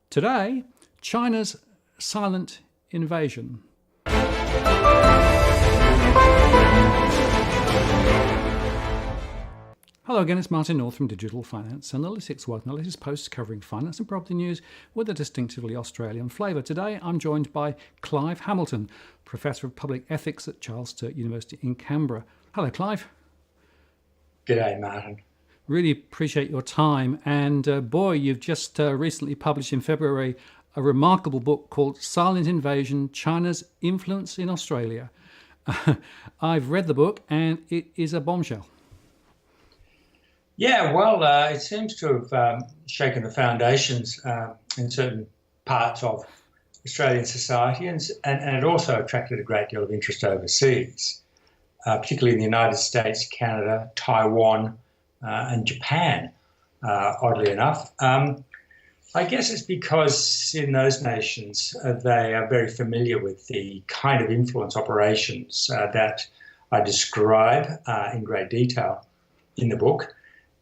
Today, China's silent invasion. Hello again, it's Martin North from Digital Finance Analytics. Welcome to the latest posts covering finance and property news with a distinctively Australian flavour. Today I'm joined by Clive Hamilton, Professor of Public Ethics at 찰스스터트 University in Canberra. Hello, Clive. G'day, Martin. Really appreciate your time. And boy, you've just recently published in February a remarkable book called Silent Invasion, China's Influence in Australia. I've read the book and it is a bombshell. Yeah, well, it seems to have shaken the foundations in certain parts of Australian society, and it also attracted a great deal of interest overseas, particularly in the United States, Canada, Taiwan, and Japan, oddly enough. I guess it's because in those nations they are very familiar with the kind of influence operations that I describe in great detail in the book.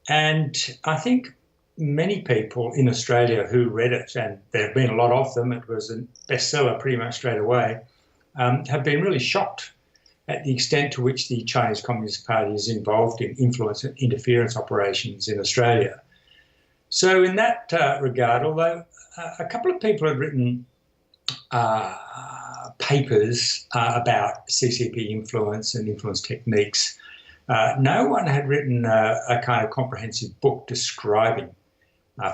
And I think many people in Australia who read it, and there have been a lot of them, it was a bestseller pretty much straight away, have been really shocked at the extent to which the Chinese Communist Party is involved in influence and interference operations in Australia. So in that regard, although a couple of people had written papers about CCP influence and influence techniques, no one had written a kind of comprehensive book describing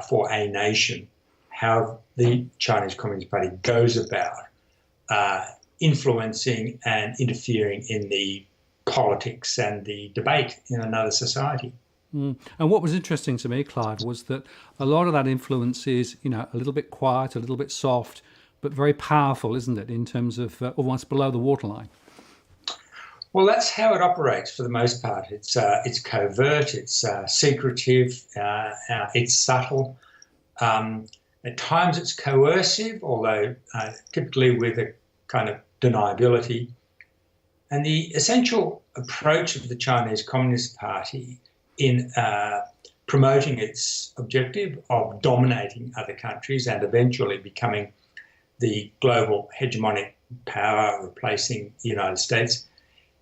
for a nation how the Chinese Communist Party goes about influencing and interfering in the politics and the debate in another society. And what was interesting to me, Clive, was that a lot of that influence is, a little bit quiet, a little bit soft, but very powerful, isn't it, in terms of almost below the waterline? Well, that's how it operates for the most part. It's covert, it's secretive, it's subtle. At times it's coercive, although typically with a kind of deniability. And the essential approach of the Chinese Communist Party in promoting its objective of dominating other countries and eventually becoming the global hegemonic power, replacing the United States,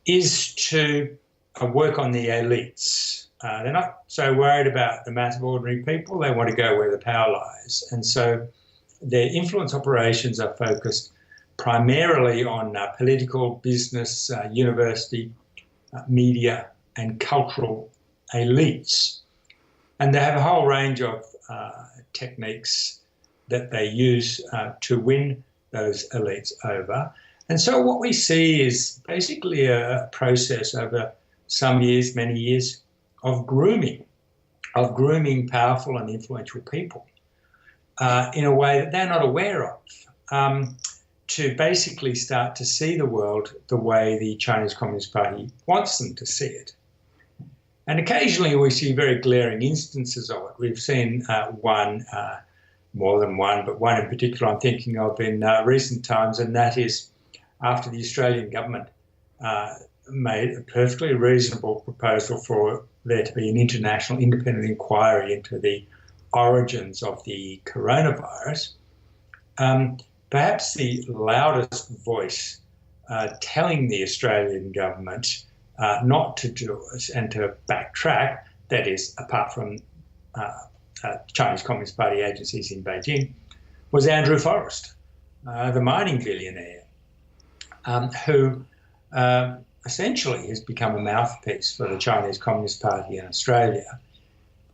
is to work on the elites. They're not so worried about the mass of ordinary people. They want to go where the power lies. And so their influence operations are focused primarily on political, business, university, media, and cultural elites. And they have a whole range of techniques that they use to win those elites over. And so what we see is basically a process over some years, many years, of grooming powerful and influential people in a way that they're not aware of, to basically start to see the world the way the Chinese Communist Party wants them to see it. And occasionally we see very glaring instances of it. We've seen one, more than one, but one in particular I'm thinking of in recent times, and that is after the Australian government made a perfectly reasonable proposal for there to be an international independent inquiry into the origins of the coronavirus. Perhaps the loudest voice telling the Australian government not to do it and to backtrack, that is, apart from Chinese Communist Party agencies in Beijing, was Andrew Forrest, the mining billionaire, who essentially has become a mouthpiece for the Chinese Communist Party in Australia.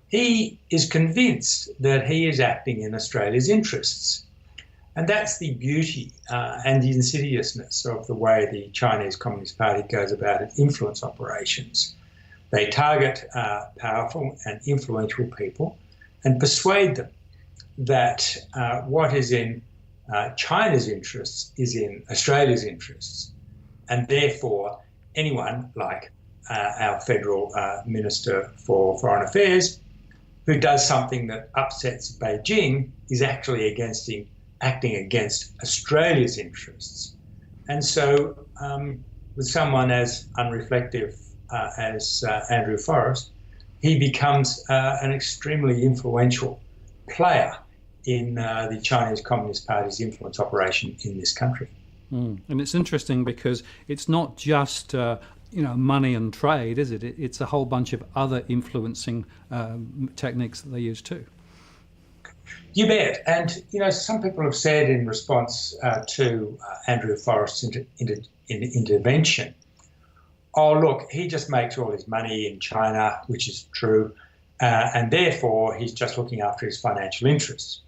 He is convinced that he is acting in Australia's interests. And that's the beauty and the insidiousness of the way the Chinese Communist Party goes about its influence operations. They target powerful and influential people and persuade them that what is in China's interests is in Australia's interests. And therefore, anyone like our Federal Minister for Foreign Affairs who does something that upsets Beijing is actually acting against Australia's interests. And so with someone as unreflective as Andrew Forrest, he becomes an extremely influential player in the Chinese Communist Party's influence operation in this country. And it's interesting because it's not just money and trade, is it? It's a whole bunch of other influencing techniques that they use too. You bet. And, some people have said in response to Andrew Forrest's intervention, oh, look, he just makes all his money in China, which is true, and therefore he's just looking after his financial interests.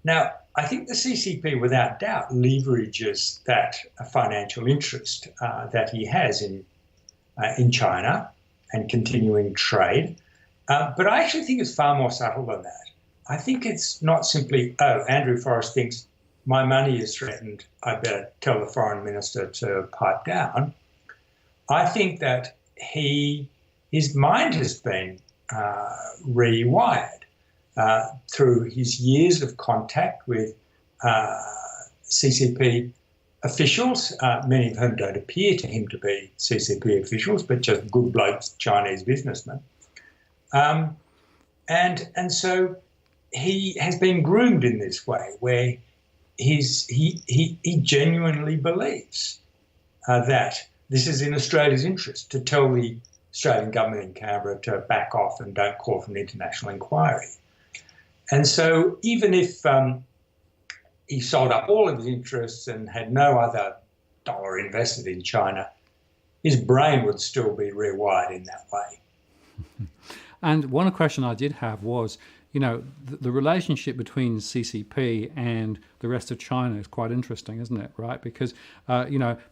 Now, I think the CCP, without doubt, leverages that financial interest that he has in China and continuing trade. But I actually think it's far more subtle than that. I think it's not simply, Andrew Forrest thinks my money is threatened, I better tell the foreign minister to pipe down. I think that his mind has been rewired through his years of contact with CCP officials, many of whom don't appear to him to be CCP officials, but just good blokes, Chinese businessmen. And so he has been groomed in this way, where he genuinely believes that this is in Australia's interest, to tell the Australian government in Canberra to back off and don't call for an international inquiry. And so even if he sold up all of his interests and had no other dollar invested in China, his brain would still be rewired in that way. And one question I did have was, the relationship between CCP and the rest of China is quite interesting, isn't it? Right? Because,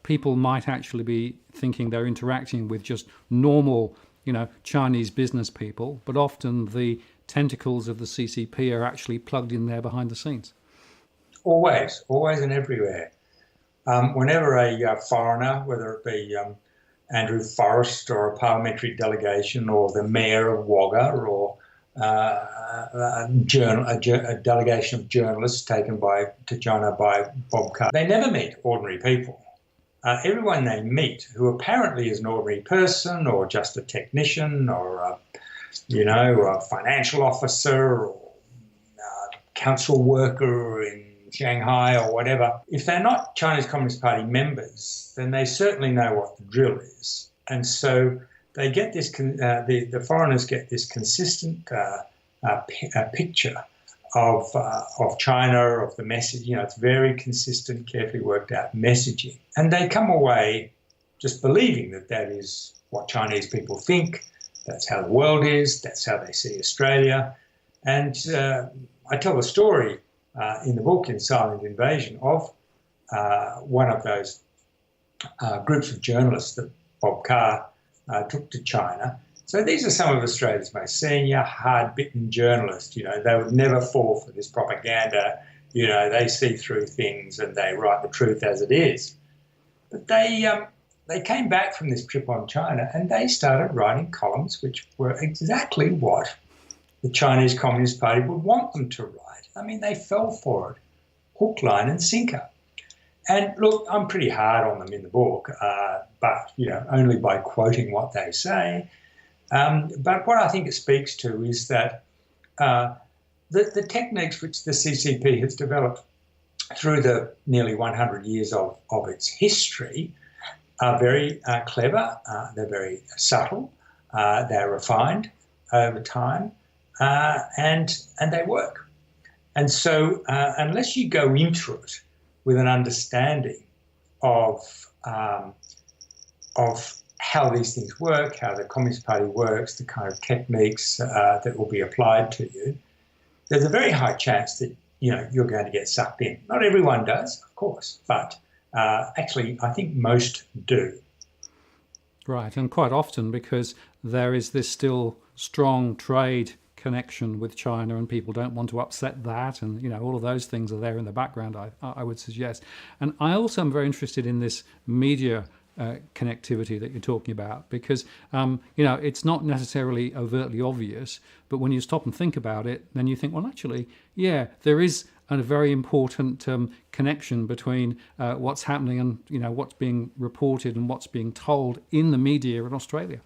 people might actually be thinking they're interacting with just normal, Chinese business people, but often the tentacles of the CCP are actually plugged in there behind the scenes. Always and everywhere. Whenever a foreigner, whether it be Andrew Forrest or a parliamentary delegation or the mayor of Wagga or a delegation of journalists taken to China by Bob Carr, they never meet ordinary people. Everyone they meet, who apparently is an ordinary person or just a technician or a financial officer or a council worker in Shanghai or whatever, if they're not Chinese Communist Party members, then they certainly know what the drill is. And so they get this, the foreigners get this consistent picture of China, of the message. It's very consistent, carefully worked out messaging. And they come away just believing that is what Chinese people think. That's how the world is. That's how they see Australia. And I tell the story in the book, in Silent Invasion, of one of those groups of journalists that Bob Carr took to China. So these are some of Australia's most senior, hard-bitten journalists. They would never fall for this propaganda. They see through things and they write the truth as it is. But they came back from this trip on China and they started writing columns which were exactly what the Chinese Communist Party would want them to write. I mean, they fell for it, hook, line and sinker. And look, I'm pretty hard on them in the book, but, only by quoting what they say. But what I think it speaks to is that the techniques which the CCP has developed through the nearly 100 years of its history are very clever, they're very subtle, they're refined over time, and they work. And so unless you go into it with an understanding of how these things work, how the Communist Party works, the kind of techniques that will be applied to you, there's a very high chance that you're going to get sucked in. Not everyone does, of course, but actually I think most do. Right, and quite often because there is this still strong trade connection with China and people don't want to upset that, and all of those things are there in the background, I would suggest. And I also am very interested in this media connectivity that you're talking about, because it's not necessarily overtly obvious, but when you stop and think about it, then you think, well, actually, yeah, there is a very important connection between what's happening and what's being reported and what's being told in the media in Australia.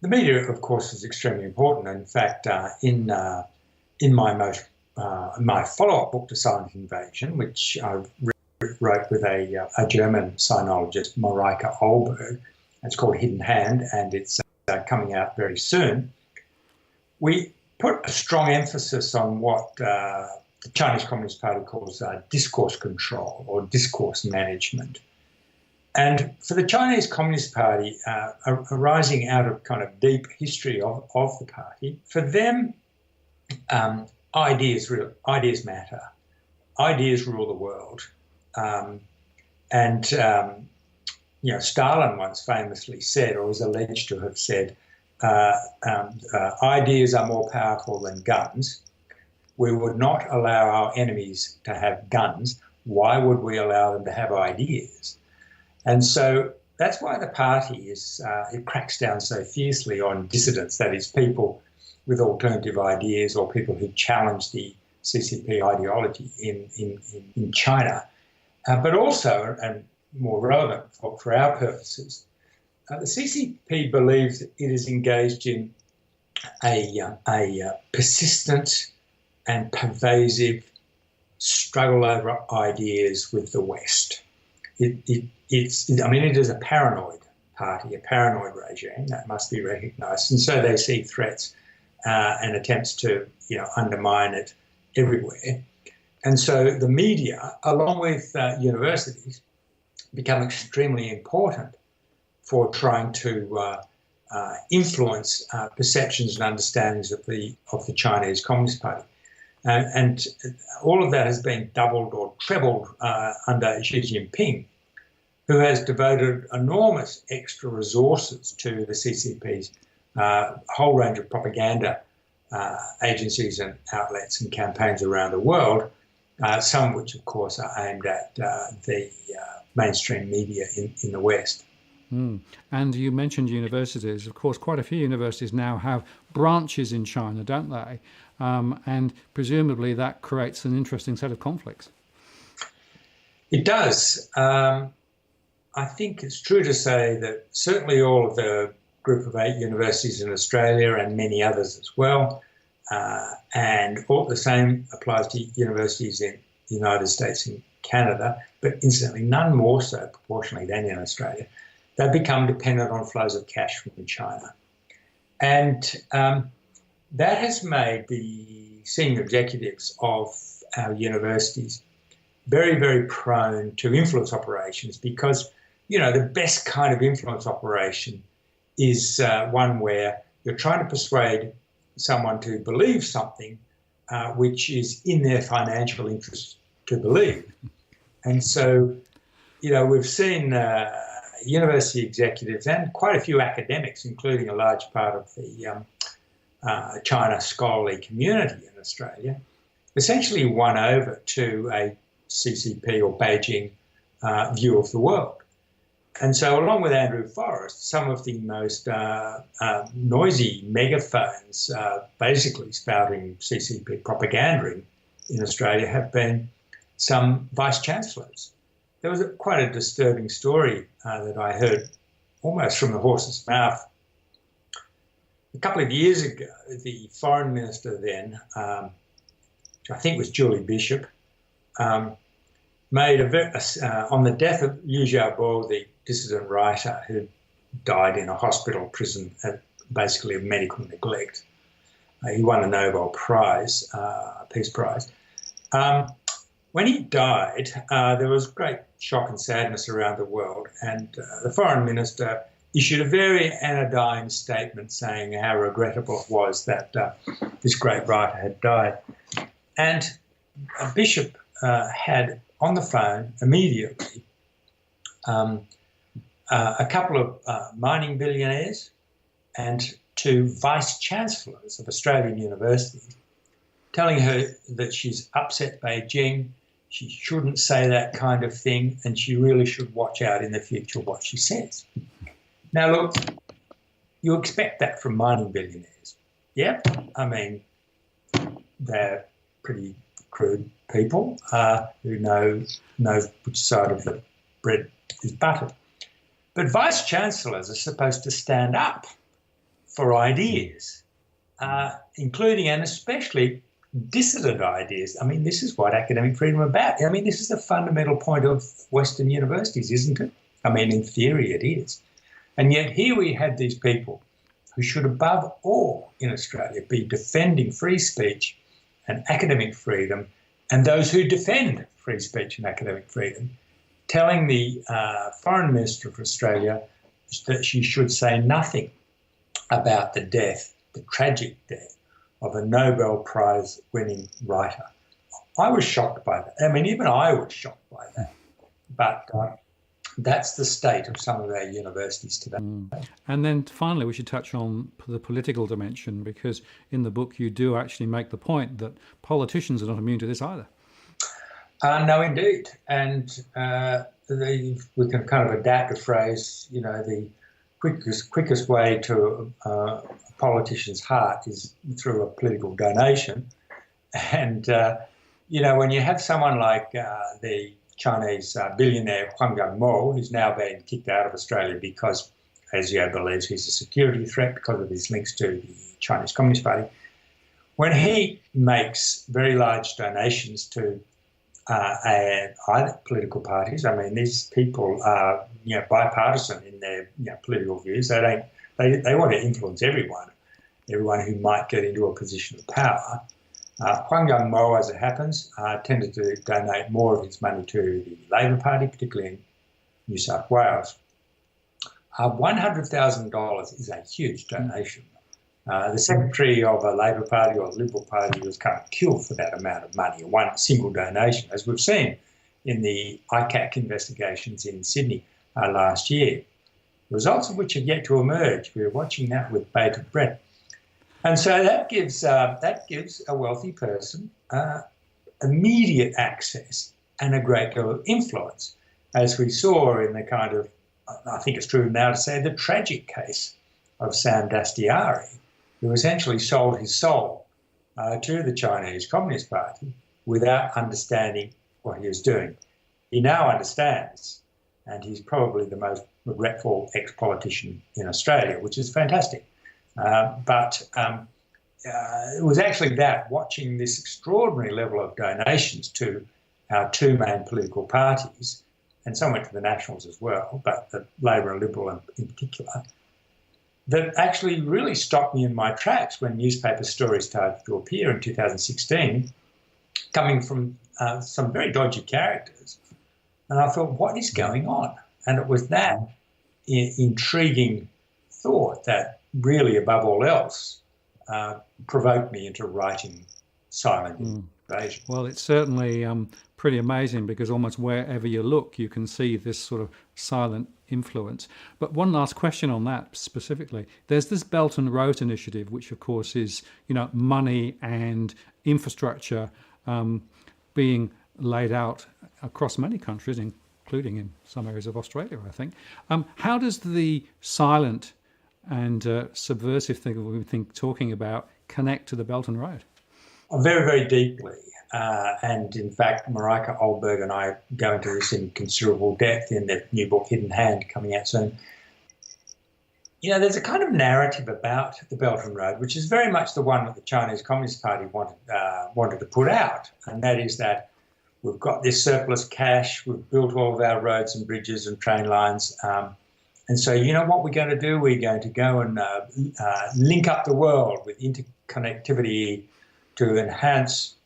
The media, of course, is extremely important. In fact, in in my follow-up book to Silent Invasion, which I wrote with a German sinologist, Mareike Olberg. It's called Hidden Hand, and it's coming out very soon. We put a strong emphasis on what the Chinese Communist Party calls discourse control or discourse management. And for the Chinese Communist Party, arising out of kind of deep history of the party, for them, ideas matter. Ideas rule the world. Stalin once famously said, or is alleged to have said, ideas are more powerful than guns. We would not allow our enemies to have guns. Why would we allow them to have ideas? And so that's why the party it cracks down so fiercely on dissidents, that is, people with alternative ideas or people who challenge the CCP ideology in China. But also, and more relevant for our purposes, the CCP believes that it is engaged in a persistent and pervasive struggle over ideas with the West. It is a paranoid party, a paranoid regime that must be recognised, and so they see threats and attempts to undermine it everywhere. And so the media, along with universities, become extremely important for trying to influence perceptions and understandings of the Chinese Communist Party. And all of that has been doubled or trebled under Xi Jinping, who has devoted enormous extra resources to the CCP's whole range of propaganda agencies and outlets and campaigns around the world, some of which, of course, are aimed at the mainstream media in the West. And you mentioned universities. Of course, quite a few universities now have branches in China, don't they? And presumably that creates an interesting set of conflicts. It does. I think it's true to say that certainly all of the group of 8 universities in Australia and many others as well, and all the same applies to universities in the United States and Canada, but incidentally none more so proportionally than in Australia. They've become dependent on flows of cash from China. And that has made the senior executives of our universities very, very prone to influence operations because, the best kind of influence operation is one where you're trying to persuade someone to believe something which is in their financial interest to believe. And so, we've seen university executives and quite a few academics, including a large part of the China scholarly community in Australia, essentially won over to a CCP or Beijing view of the world. And so along with Andrew Forrest, some of the most noisy megaphones basically spouting CCP propaganda in Australia have been some vice-chancellors. There was quite a disturbing story that I heard almost from the horse's mouth. A couple of years ago, the foreign minister then, which I think was Julie Bishop, made on the death of Liu Xiaobo, the dissident writer who died in a hospital prison basically of medical neglect. He won a Nobel Prize, Peace Prize. When he died, there was great shock and sadness around the world, and the foreign minister issued a very anodyne statement saying how regrettable it was that this great writer had died. And Bishop had on the phone immediately a couple of mining billionaires and 2 vice-chancellors of Australian universities, telling her that she's upset Beijing, she shouldn't say that kind of thing, and she really should watch out in the future what she says. Now, look, you expect that from mining billionaires. Yeah, I mean, they're pretty crude people who know which side of the bread is buttered. But vice-chancellors are supposed to stand up for ideas, including and especially dissident ideas. I mean, this is what academic freedom is about. I mean, this is the fundamental point of Western universities, isn't it? I mean, in theory it is. And yet here we have these people who should above all in Australia be defending free speech and academic freedom, and those who defend free speech and academic freedom, telling the Foreign Minister of Australia that she should say nothing about the death, the tragic death, of a Nobel Prize winning writer. I was shocked by that. I mean, even I was shocked by that. But that's the state of some of our universities today. And then finally, we should touch on the political dimension, because in the book you do actually make the point that politicians are not immune to this either. No, indeed. And we can kind of adapt a phrase, you know, the quickest way to a politician's heart is through a political donation. And, you know, when you have someone like the Chinese billionaire Huang Yongmo, who's now been kicked out of Australia because, as Yeo believes, he's a security threat because of his links to the Chinese Communist Party, when he makes very large donations to either political parties, I mean, these people are, you know, bipartisan in their, you know, political views. They want to influence everyone who might get into a position of power. Huang Yongmo, as it happens, tended to donate more of his money to the Labor Party, particularly in New South Wales. $100,000 is a huge donation. The secretary of a Labor Party or Liberal Party was kind of killed for that amount of money, one single donation, as we've seen in the ICAC investigations in Sydney last year, the results of which have yet to emerge. We're watching that with bated breath. And so that gives a wealthy person immediate access and a great deal of influence, as we saw in the kind of, I think it's true now to say, the tragic case of Sam Dastyari, who essentially sold his soul to the Chinese Communist Party without understanding what he was doing. He now understands, and he's probably the most regretful ex-politician in Australia, which is fantastic. But it was actually that, watching this extraordinary level of donations to our two main political parties, and some went to the Nationals as well, but the Labor and Liberal in particular, that actually really stopped me in my tracks when newspaper stories started to appear in 2016, coming from some very dodgy characters. And I thought, what is going on? And it was that intriguing thought that really, above all else, provoked me into writing Silent Invasion. Well, it's certainly pretty amazing, because almost wherever you look, you can see this sort of silent influence. But one last question on that specifically. There's this Belt and Road Initiative, which of course is, you know, money and infrastructure being laid out across many countries, including in some areas of Australia, I think. How does the silent and subversive thing we've been talking about connect to the Belt and Road? Very, very deeply. And in fact, Marika Oldberg and I go into this in considerable depth in the new book, Hidden Hand, coming out soon. You know, there's a kind of narrative about the Belt and Road, which is very much the one that the Chinese Communist Party wanted to put out. And that is that we've got this surplus cash, we've built all of our roads and bridges and train lines. And so, you know what we're going to do? We're going to go and link up the world with interconnectivity to enhance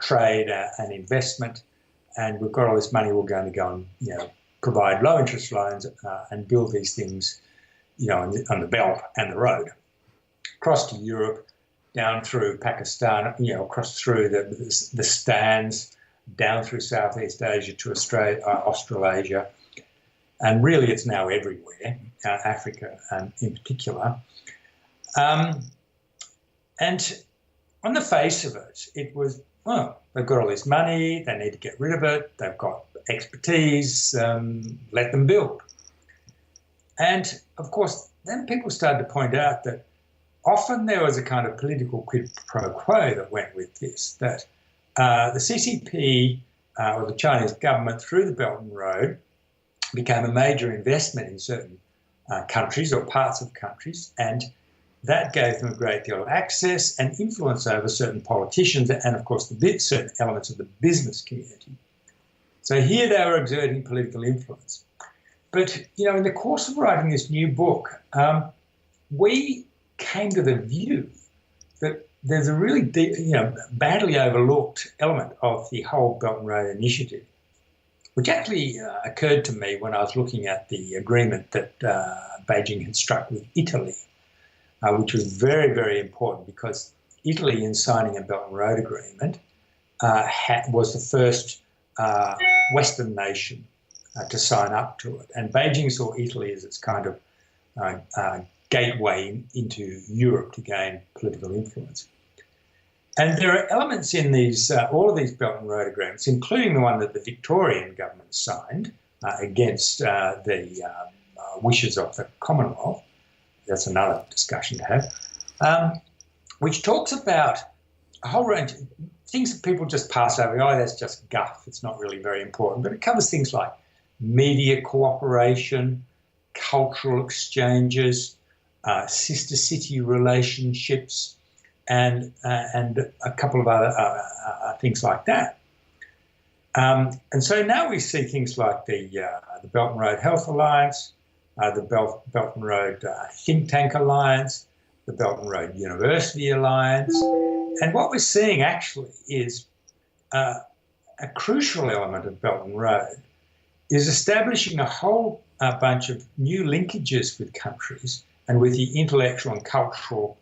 trade and investment. And we've got all this money, we're going to go and, you know, provide low interest loans and build these things, you know, on the Belt and the Road, across to Europe, down through Pakistan, you know, across through the stands, down through Southeast Asia to Australasia. And really, it's now everywhere, Africa in particular. And on the face of it, it was, well, they've got all this money, they need to get rid of it, they've got expertise, let them build. And, of course, then people started to point out that often there was a kind of political quid pro quo that went with this, that the CCP, or the Chinese government, through the Belt and Road, became a major investment in certain countries or parts of countries, and that gave them a great deal of access and influence over certain politicians and, of course, certain elements of the business community. So here they were exerting political influence. But, in the course of writing this new book, we came to the view that there's a really deep, badly overlooked element of the whole Belt and Road Initiative, which actually occurred to me when I was looking at the agreement that Beijing had struck with Italy, which was very, very important because Italy, in signing a Belt and Road Agreement, was the first Western nation to sign up to it. And Beijing saw Italy as its kind of gateway into Europe to gain political influence. And there are elements in these, all of these Belt and Road Agreements, including the one that the Victorian government signed against the wishes of the Commonwealth. That's another discussion to have, which talks about a whole range of things that people just pass over. Oh, that's just guff. It's not really very important. But it covers things like media cooperation, cultural exchanges, sister city relationships, and a couple of other things like that. And so now we see things like the Belt and Road Health Alliance, the Belt and Road Think Tank Alliance, the Belt and Road University Alliance. And what we're seeing actually is a crucial element of Belt and Road is establishing a whole bunch of new linkages with countries and with the intellectual and cultural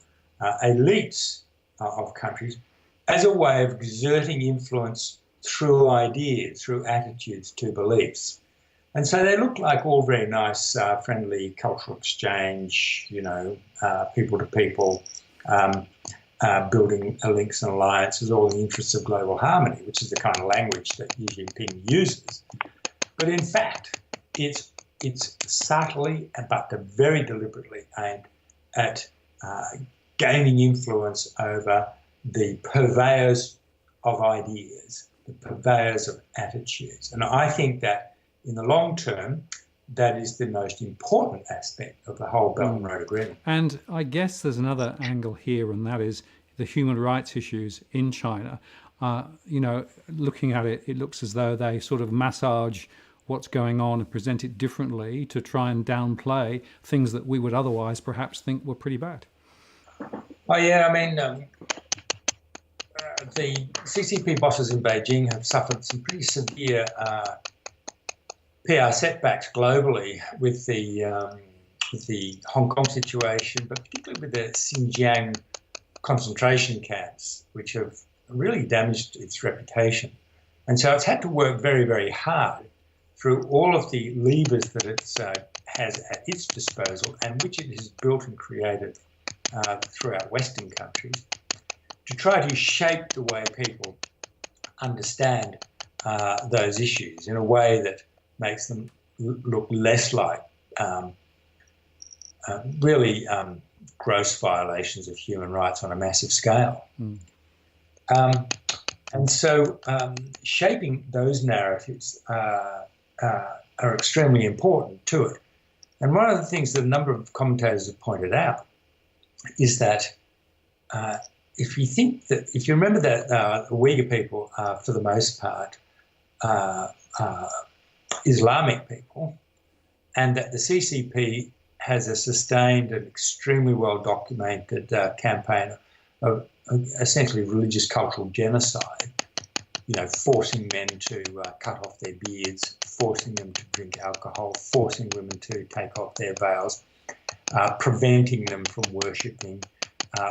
elites of countries as a way of exerting influence through ideas, through attitudes to beliefs. And so they look like all very nice, friendly cultural exchange, people to people, building links and alliances, all in the interests of global harmony, which is the kind of language that Xi Jinping uses. But in fact, it's subtly but very deliberately aimed at gaining influence over the purveyors of ideas, the purveyors of attitudes. And I think that in the long term, that is the most important aspect of the whole Belt and Road Agreement. And I guess there's another angle here, and that is the human rights issues in China. Looking at it, it looks as though they sort of massage what's going on and present it differently to try and downplay things that we would otherwise perhaps think were pretty bad. Oh, yeah, the CCP bosses in Beijing have suffered some pretty severe PR setbacks globally with the Hong Kong situation, but particularly with the Xinjiang concentration camps, which have really damaged its reputation. And so it's had to work very, very hard through all of the levers that it has at its disposal and which it has built and created throughout Western countries to try to shape the way people understand those issues in a way that makes them look less like really gross violations of human rights on a massive scale. And so shaping those narratives are extremely important to it. And one of the things that a number of commentators have pointed out is that if you remember that the Uyghur people are, for the most part, Islamic people, and that the CCP has a sustained and extremely well-documented campaign of essentially religious cultural genocide, forcing men to cut off their beards, forcing them to drink alcohol, forcing women to take off their veils, preventing them from worshipping,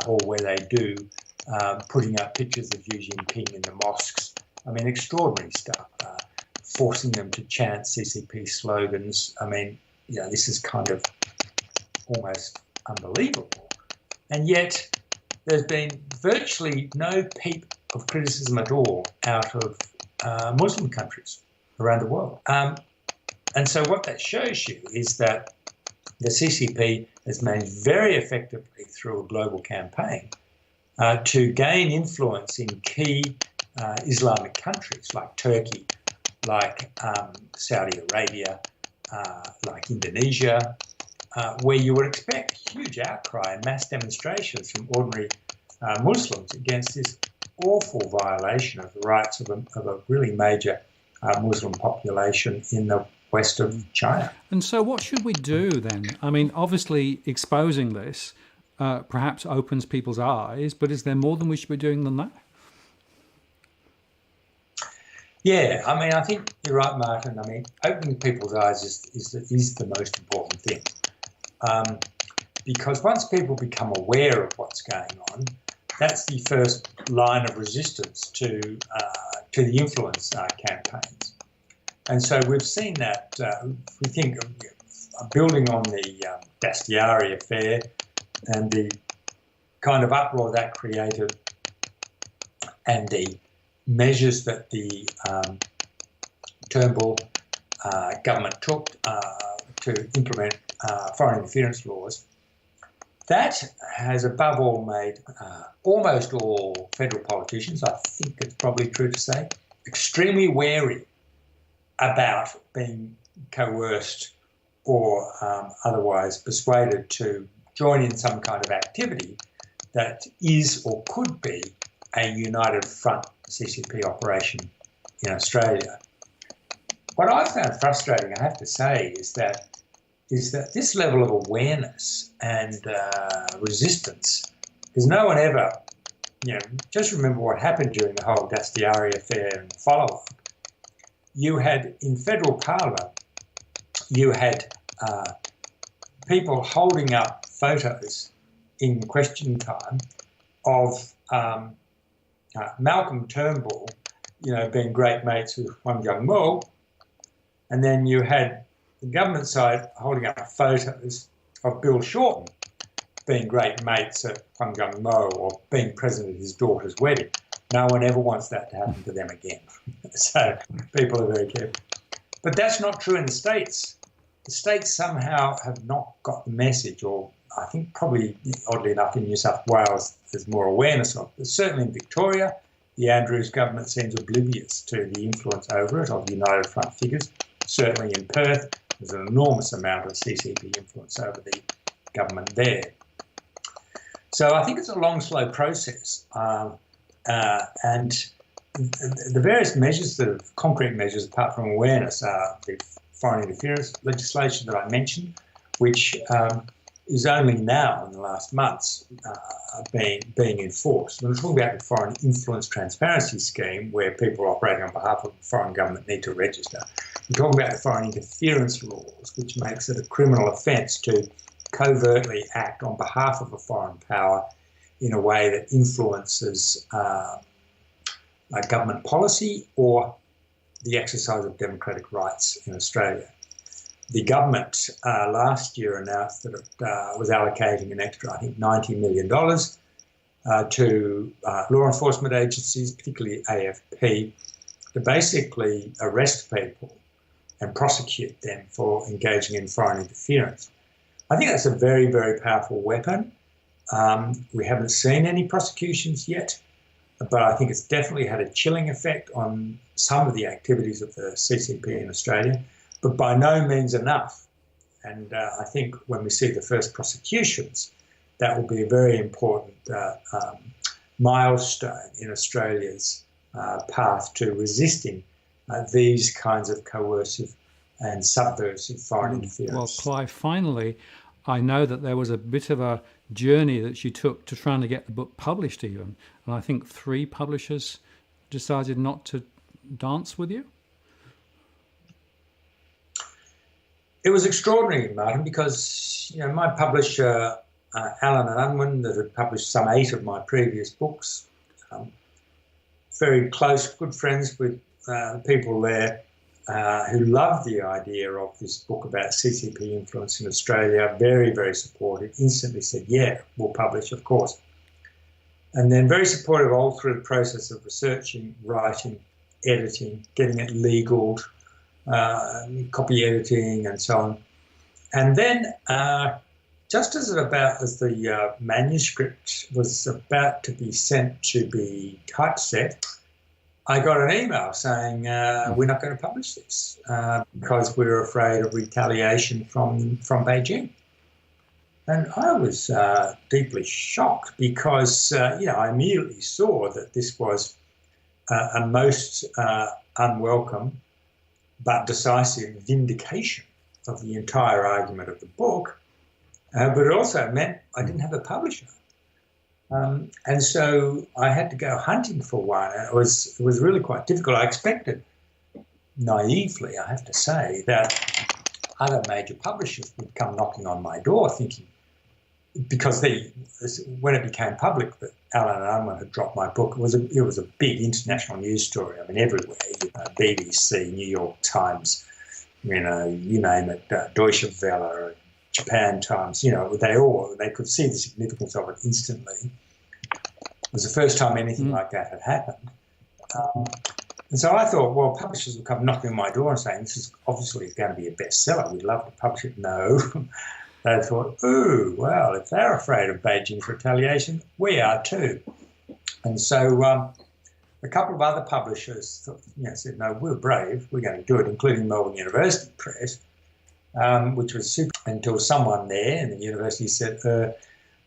or where they do, putting up pictures of Xi Jinping in the mosques. Extraordinary stuff. Forcing them to chant CCP slogans. This is kind of almost unbelievable. And yet there's been virtually no peep of criticism at all out of Muslim countries around the world. And so what that shows you is that the CCP has managed very effectively through a global campaign to gain influence in key Islamic countries like Turkey, like Saudi Arabia, like Indonesia, where you would expect huge outcry and mass demonstrations from ordinary Muslims against this awful violation of the rights of a really major Muslim population in the west of China. And so what should we do then? I mean, obviously exposing this perhaps opens people's eyes, but is there more than we should be doing than that? Yeah, I mean, I think you're right, Martin. I mean, opening people's eyes is the most important thing. Because once people become aware of what's going on, that's the first line of resistance to the influence campaigns. And so we've seen that, we think, building on the Dastyari affair and the kind of uproar that created and the measures that the Turnbull government took to implement foreign interference laws, that has above all made almost all federal politicians, I think it's probably true to say, extremely wary about being coerced or otherwise persuaded to join in some kind of activity that is or could be a united front CCP operation in Australia. What I found frustrating, I have to say, is that this level of awareness and resistance, because no one ever, just remember what happened during the whole Dastyari affair and follow-up. You had, in federal parliament, you had people holding up photos in question time of Malcolm Turnbull, being great mates with Wang Jungmo, and then you had the government side holding up photos of Bill Shorten being great mates at Wang Jungmo or being present at his daughter's wedding. No one ever wants that to happen to them again. So people are very careful. But that's not true in the States. The States somehow have not got the message, or I think probably, oddly enough, in New South Wales there's more awareness of it. But certainly in Victoria, the Andrews government seems oblivious to the influence over it of United Front figures. Certainly in Perth, there's an enormous amount of CCP influence over the government there. So I think it's a long, slow process. And the various measures, concrete measures, apart from awareness, are the foreign interference legislation that I mentioned, which is only now in the last months being enforced. We're talking about the Foreign Influence Transparency Scheme, where people operating on behalf of the foreign government need to register. We're talking about the foreign interference laws, which makes it a criminal offence to covertly act on behalf of a foreign power in a way that influences government policy or the exercise of democratic rights in Australia. The government last year announced that it was allocating an extra, I think, $90 million to law enforcement agencies, particularly AFP, to basically arrest people and prosecute them for engaging in foreign interference. I think that's a very, very powerful weapon. We haven't seen any prosecutions yet, but I think it's definitely had a chilling effect on some of the activities of the CCP in Australia, but by no means enough. And I think when we see the first prosecutions, that will be a very important milestone in Australia's path to resisting these kinds of coercive and subversive foreign interference. Well, Clive, finally, I know that there was a bit of a journey that you took to trying to get the book published even. And I think 3 publishers decided not to dance with you. It was extraordinary, Martin, because my publisher, Allen and Unwin, that had published some 8 of my previous books, very close, good friends with people there who loved the idea of this book about CCP influence in Australia, very, very supportive, instantly said, yeah, we'll publish, of course. And then very supportive all through the process of researching, writing, editing, getting it legaled, copy editing and so on. And then just as the manuscript was about to be sent to be typeset, I got an email saying we're not going to publish this because we're afraid of retaliation from Beijing. And I was deeply shocked because, I immediately saw that this was a most unwelcome but decisive vindication of the entire argument of the book. But it also meant I didn't have a publisher. And so I had to go hunting for one. It was really quite difficult. I expected, naively, I have to say, that other major publishers would come knocking on my door thinking, because when it became public that Allen and Unwin had dropped my book, it was a big international news story. I mean, everywhere, BBC, New York Times, you name it, Deutsche Welle, Japan Times, they could see the significance of it instantly. It was the first time anything like that had happened. And so I thought, well, publishers will come knocking on my door and saying, this is obviously going to be a bestseller. We'd love to publish it. No. They thought, ooh, well, if they're afraid of Beijing's retaliation, we are too. And so a couple of other publishers said, no, we're brave. We're going to do it, including Melbourne University Press, which was super, until someone there in the university said,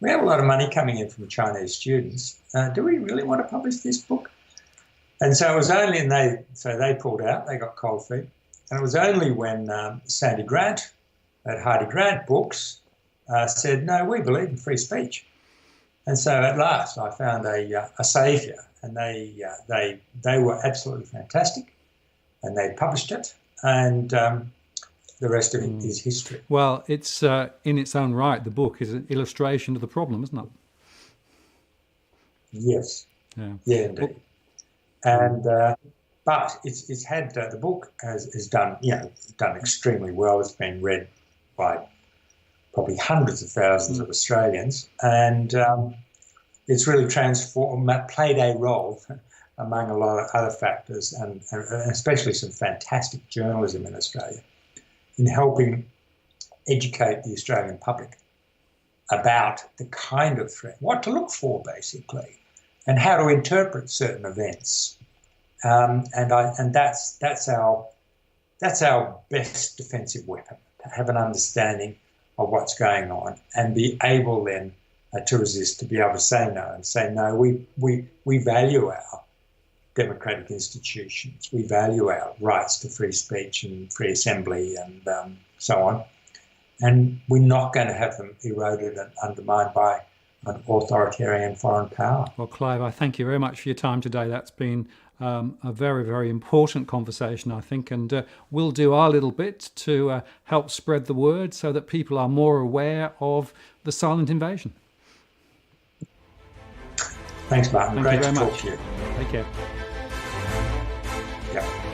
we have a lot of money coming in from Chinese students. Do we really want to publish this book? And so it was only, they pulled out, they got cold feet. And it was only when Sandy Grant at Hardy Grant Books said, no, we believe in free speech. And so at last I found a saviour, and they were absolutely fantastic, and they published it, and the rest of it is history. Well, it's in its own right, the book is an illustration of the problem, isn't it? Yes. Yeah, indeed. And but it's had the book has done extremely well. It's been read by probably hundreds of thousands of Australians, and it's really played a role among a lot of other factors, and especially some fantastic journalism in Australia in helping educate the Australian public about the kind of threat, what to look for basically, and how to interpret certain events. And that's our best defensive weapon, to have an understanding of what's going on and be able then to resist, to be able to say no and say, no, we value our democratic institutions. We value our rights to free speech and free assembly and so on. And we're not going to have them eroded and undermined by an authoritarian foreign power. Well, Clive, I thank you very much for your time today. That's been a very, very important conversation, I think, and we'll do our little bit to help spread the word so that people are more aware of the silent invasion. Thanks, Martin. Thank you very much. Talk to you. Take care. Yeah.